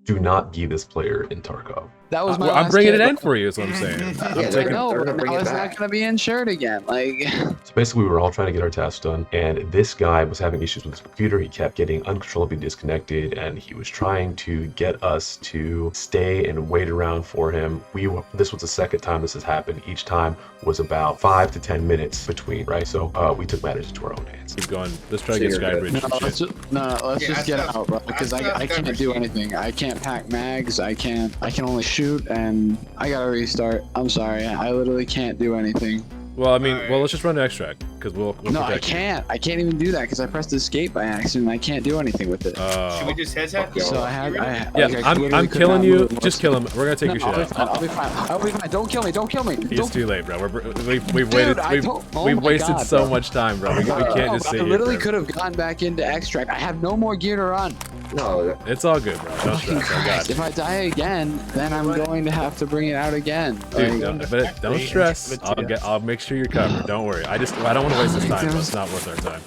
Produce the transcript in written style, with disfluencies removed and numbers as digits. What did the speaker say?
do not be this player in Tarkov. That was my Well, I'm last bringing it kid. in for you, is what I'm saying. Yeah, I'm they're taking. No, gonna but bring now it it's back. not gonna be insured again. Like, So basically, we were all trying to get our tasks done, and this guy was having issues with his computer. He kept getting uncontrollably disconnected, and he was trying to get us to stay and wait around for him. This was the second time this has happened. Each time was about 5 to 10 minutes between, right? So we took matters into our own hands. Keep going. Let's try to So get you're Skybridge. no, let's Yeah, just get I out, bro. Because I can't do anything. I can't pack mags. I can only shoot, and I gotta restart. I'm sorry. I literally can't do anything. Well, I mean, Alright. well, let's just run to extract because we'll No, I protect you. can't. I can't even do that because I pressed escape by accident. I can't do anything with it. Should we just head that? So Yeah, like, I literally I'm could killing not you. move. Just kill him. We're gonna take No, your shit out. I'll be fine. I'll be fine. Don't kill me. Don't kill me. It's Don't. too late, bro. We've Dude, waited. I don't- oh We've my wasted God, so bro. much time, bro. We can't No, just but sit I here. literally forever. could have gone back into extract. I have no more gear to run. No, It's all good, bro. Don't stress. I got If it. I die again, then I'm going to have to bring it out again. Dude, Like, don't stress. I'll make sure you're covered. Don't worry. I don't want to waste this time, bro. It's not worth our time.